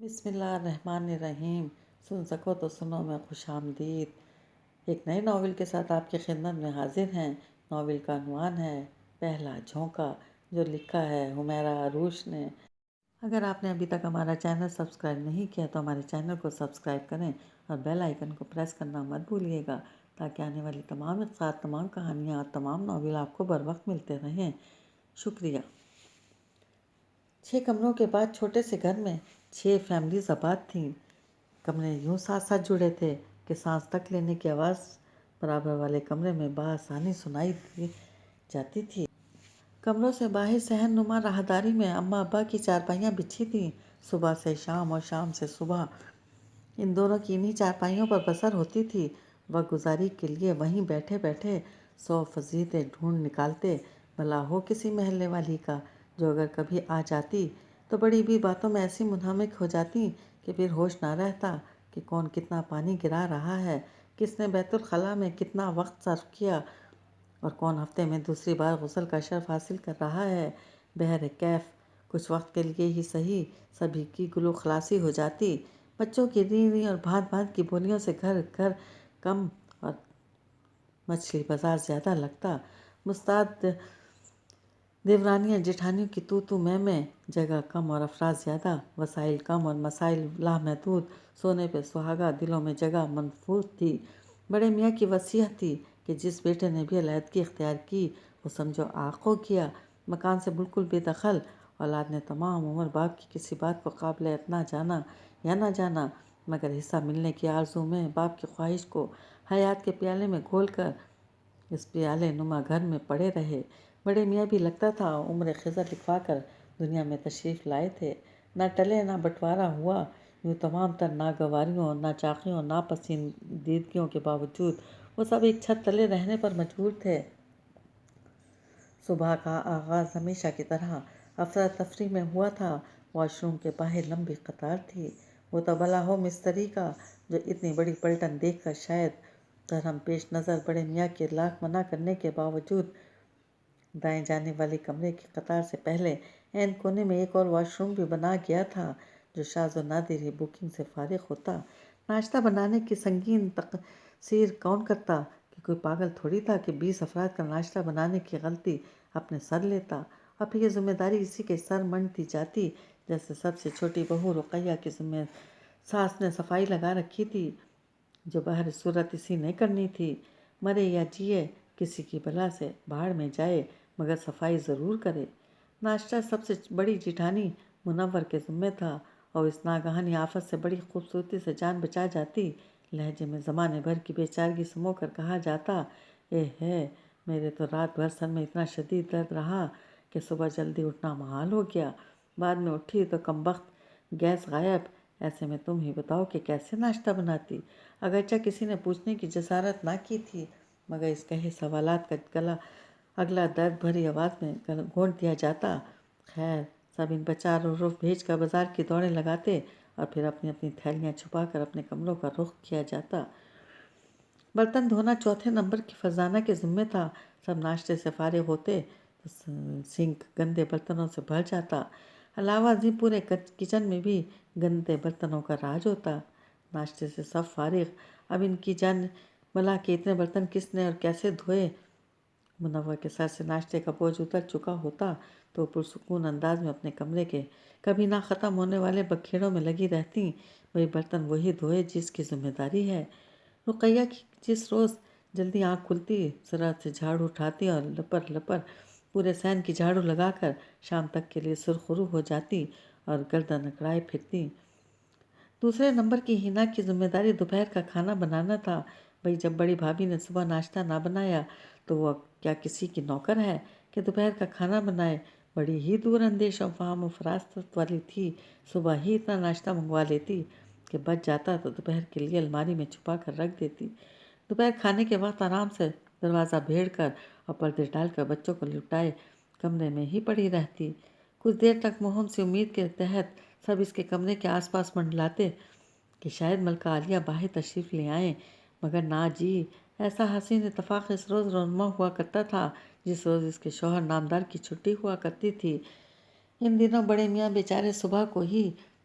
بسم اللہ الرحمن الرحیم۔ سن سکو تو سنو میں خوش آمدید۔ ایک نئے ناول کے ساتھ آپ کی خدمت میں حاضر ہیں۔ ناول کا عنوان ہے پہلا جھونکا، جو لکھا ہے حمیرہ عروش نے۔ اگر آپ نے ابھی تک ہمارا چینل سبسکرائب نہیں کیا تو ہمارے چینل کو سبسکرائب کریں اور بیل آئیکن کو پریس کرنا مت بھولیے گا، تاکہ آنے والی تمام اقساط، تمام کہانیاں اور تمام ناول آپ کو بر وقت ملتے رہیں۔ شکریہ۔ 6 کمروں کے بعد چھوٹے سے گھر میں 6 فیملیز آباد تھیں۔ کمرے یوں ساتھ ساتھ جڑے تھے کہ سانس تک لینے کی آواز برابر والے کمرے میں بآسانی سنائی دی جاتی تھی۔ کمروں سے باہر صحن نما راہداری میں اماں ابا کی چارپائیاں بچھی تھیں۔ صبح سے شام اور شام سے صبح ان دونوں کی انہی چارپائیوں پر بسر ہوتی تھی۔ وقت گزاری کے لیے وہیں بیٹھے بیٹھے 100 فضیلتیں ڈھونڈ نکالتے، بھلا ہو کسی محلے والی کا، جو اگر کبھی آ جاتی تو بڑی بھی باتوں میں ایسی منہمک ہو جاتی کہ پھر ہوش نہ رہتا کہ کون کتنا پانی گرا رہا ہے، کس نے بیت الخلاء میں کتنا وقت صرف کیا، اور کون ہفتے میں دوسری بار غسل کا شرف حاصل کر رہا ہے۔ بہر کیف کچھ وقت کے لیے ہی صحیح سبھی کی گلو خلاصی ہو جاتی۔ بچوں کی ری ری اور بھانت بھانت کی بولیوں سے گھر گھر کم اور مچھلی بازار زیادہ لگتا۔ مستعد دیورانیاں جٹھانیوں کی تو تو میں، جگہ کم اور افراد زیادہ، وسائل کم اور مسائل لامحدود، سونے پہ سہاگا، دلوں میں جگہ منفوس تھی۔ بڑے میاں کی وصیت تھی کہ جس بیٹے نے بھی علیحدگی اختیار کی وہ سمجھو عاق ہو گیا، مکان سے بالکل بے دخل۔ اولاد نے تمام عمر باپ کی کسی بات کو قابل اعتنا جانا یا نہ جانا، مگر حصہ ملنے کی آرزو میں باپ کی خواہش کو حیات کے پیالے میں گھول کر اس پیالے نما گھر میں پڑے رہے۔ بڑے میاں بھی لگتا تھا عمر خضر لکھوا کر دنیا میں تشریف لائے تھے۔ نہ ٹلے نہ بٹوارا ہوا، یوں تمام تر ناگواریوں اور ناچاقیوں اور ناپسندیدگیوں کے باوجود وہ سب ایک چھت تلے رہنے پر مجبور تھے۔ صبح کا آغاز ہمیشہ کی طرح افراتفری میں ہوا تھا۔ واش روم کے باہر لمبی قطار تھی۔ وہ تو بھلا ہو مستری کا، جو اتنی بڑی پلٹن دیکھ کر شاید درہم پیش نظر بڑے میاں کے لاکھ منع کرنے کے باوجود دائیں جانے والے کمرے کی قطار سے پہلے عین کونے میں ایک اور واش روم بھی بنا گیا تھا، جو شاذ و نادر ہی بکنگ سے فارغ ہوتا۔ ناشتہ بنانے کی سنگین تقصیر کون کرتا کہ کوئی پاگل تھوڑی تھا کہ 20 افراد کا ناشتہ بنانے کی غلطی اپنے سر لیتا، اور پھر یہ ذمہ داری اسی کے سر منڈتی جاتی، جیسے سب سے چھوٹی بہو رقیہ کی ذمہ ساس نے صفائی لگا رکھی تھی، جو بہر صورت اسی نے کرنی تھی۔ مرے یا جیے، کسی کی بلا سے بھاڑ میں جائے، مگر صفائی ضرور کرے۔ ناشتہ سب سے بڑی جیٹھانی منور کے ذمہ تھا، اور اس ناگہانی آفت سے بڑی خوبصورتی سے جان بچا جاتی۔ لہجے میں زمانے بھر کی بے چارگی سمو کر کہا جاتا، اے ہے، میرے تو رات بھر سر میں اتنا شدید درد رہا کہ صبح جلدی اٹھنا محال ہو گیا۔ بعد میں اٹھی تو کمبخت گیس غائب، ایسے میں تم ہی بتاؤ کہ کیسے ناشتہ بناتی۔ اگرچہ کسی نے پوچھنے کی جسارت نہ کی تھی، مگر اس کہے سوالات کا اگلا درد بھری آواز میں گونج دیا جاتا۔ خیر، سب ان بچار اور رف بھیج کر بازار کی دوڑیں لگاتے، اور پھر اپنی اپنی تھیلیاں چھپا کر اپنے کمروں کا رخ کیا جاتا۔ برتن دھونا چوتھے نمبر کی فرزانہ کے ذمہ تھا۔ سب ناشتے سے فارغ ہوتے تو سنک گندے برتنوں سے بھر جاتا۔ علاوہ ازیں پورے کچن میں بھی گندے برتنوں کا راج ہوتا۔ ناشتے سے سب فارغ، اب ان کی جان بلا کہ اتنے برتن کس نے اور کیسے دھوئے۔ منور کے سر سے ناشتے کا بوجھ اتر چکا ہوتا تو پرسکون انداز میں اپنے کمرے کے کبھی نہ ختم ہونے والے بکھیڑوں میں لگی رہتی۔ وہی برتن وہی دھوئے جس کی ذمہ داری ہے۔ رقیہ کی جس روز جلدی آنکھ کھلتی، سرعت سے جھاڑو اٹھاتی اور لپر لپر پورے صحن کی جھاڑو لگا کر شام تک کے لیے سرخرو ہو جاتی اور گردن اکڑائے پھرتی۔ دوسرے نمبر کی ہینا کی ذمہ داری دوپہر کا کھانا بنانا تھا۔ بھئی جب بڑی بھابھی نے صبح ناشتہ نہ بنایا تو وہ کیا کسی کی نوکر ہے کہ دوپہر کا کھانا بنائے؟ بڑی ہی دور اندیش اور فہم و فراست والی تھی، صبح ہی اتنا ناشتہ منگوا لیتی کہ بچ جاتا تو دوپہر کے لیے الماری میں چھپا کر رکھ دیتی۔ دوپہر کھانے کے وقت آرام سے دروازہ بھیڑ کر اور پردے ڈال کر بچوں کو لٹائے کمرے میں ہی پڑی رہتی۔ کچھ دیر تک مہم سی امید کے تحت سب اس کے کمرے کے آس پاس منڈلاتے کہ شاید ملکہ عالیہ باہر تشریف لے آئیں، مگر نہ جی، ایسا حسین اتفاق اس روز رونما ہوا کرتا تھا جس روز اس کے شوہر نامدار کی چھٹی ہوا کرتی تھی۔ ان دنوں بڑے میاں بیچارے صبح کو ہی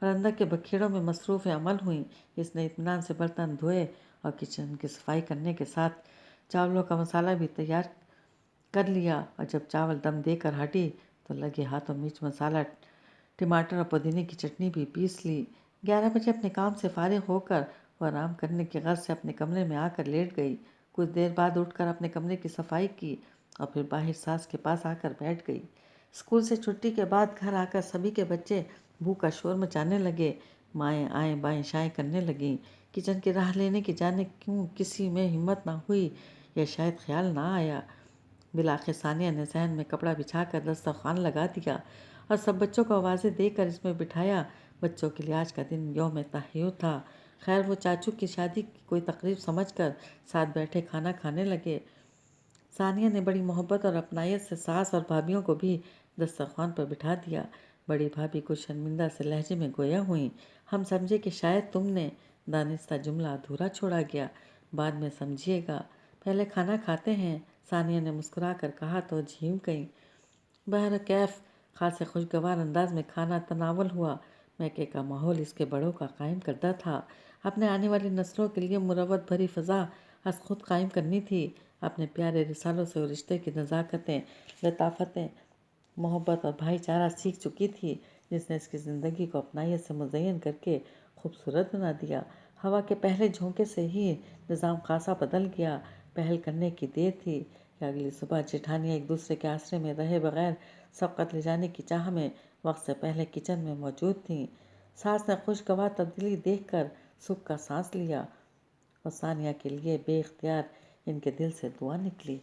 اور اندر کے بکھیڑوں میں مصروف عمل ہوئیں۔ اس نے اطمینان سے برتن دھوئے اور کچن کی صفائی کرنے کے ساتھ چاولوں کا مسالہ بھی تیار کر لیا، اور جب چاول دم دے کر ہٹی تو لگے ہاتھوں مرچ مسالہ، ٹماٹر اور پودینے کی چٹنی بھی پیس لی۔ 11 بجے اپنے کام سے فارغ ہو کر وہ آرام کرنے کی غرض سے اپنے کمرے میں آ کر لیٹ گئی۔ کچھ دیر بعد اٹھ کر اپنے کمرے کی صفائی کی اور پھر باہر ساس کے پاس آ کر بیٹھ گئی۔ اسکول سے چھٹی کے بعد گھر آ کر سبھی کے بچے بھوک کا شور مچانے لگے، مائیں آئیں بائیں شائیں کرنے لگیں۔ کچن کی راہ لینے کی جانے کیوں کسی میں ہمت نہ ہوئی یا شاید خیال نہ آیا۔ بالآخر ثانیہ نے صحن میں کپڑا بچھا کر دسترخوان لگا دیا اور سب بچوں کو آوازیں دے کر اس میں بٹھایا۔ بچوں کے لیے آج کا دن یوم تحیر تھا۔ خیر وہ چاچو کی شادی کی کوئی تقریب سمجھ کر ساتھ بیٹھے کھانا کھانے لگے۔ ثانیہ نے بڑی محبت اور اپنائیت سے ساس اور بھابھیوں کو بھی دسترخوان پر بٹھا دیا۔ بڑی بھابھی کچھ شرمندہ سے لہجے میں گویا ہوئیں، ہم سمجھے کہ شاید تم نے دانستہ جملہ ادھورا چھوڑا گیا، بعد میں سمجھیے گا، پہلے کھانا کھاتے ہیں، ثانیہ نے مسکرا کر کہا تو جھیم گئیں۔ بہرکیف خاصے خوشگوار انداز میں کھانا تناول ہوا۔ میکے کا ماحول اس کے بڑوں کا قائم کردہ تھا۔ اپنے آنے والی نسلوں کے لیے مروت بھری فضا از خود قائم کرنی تھی۔ اپنے پیارے رسالوں سے وہ رشتے کی نزاکتیں، لطافتیں، محبت اور بھائی چارہ سیکھ چکی تھی جس نے اس کی زندگی کو اپنائیت سے مزین کر کے خوبصورت بنا دیا۔ ہوا کے پہلے جھونکے سے ہی نظام خاصا بدل گیا۔ پہل کرنے کی دیر تھی کہ اگلی صبح جیٹھانیاں ایک دوسرے کے آسرے میں رہے بغیر سبقت لے جانے کی چاہ میں وقت سے پہلے کچن میں موجود تھیں۔ ساس نے خوشگوار تبدیلی دیکھ کر سکھ کا سانس لیا اور ثانیہ کے لیے بے اختیار ان کے دل سے دعا نکلی۔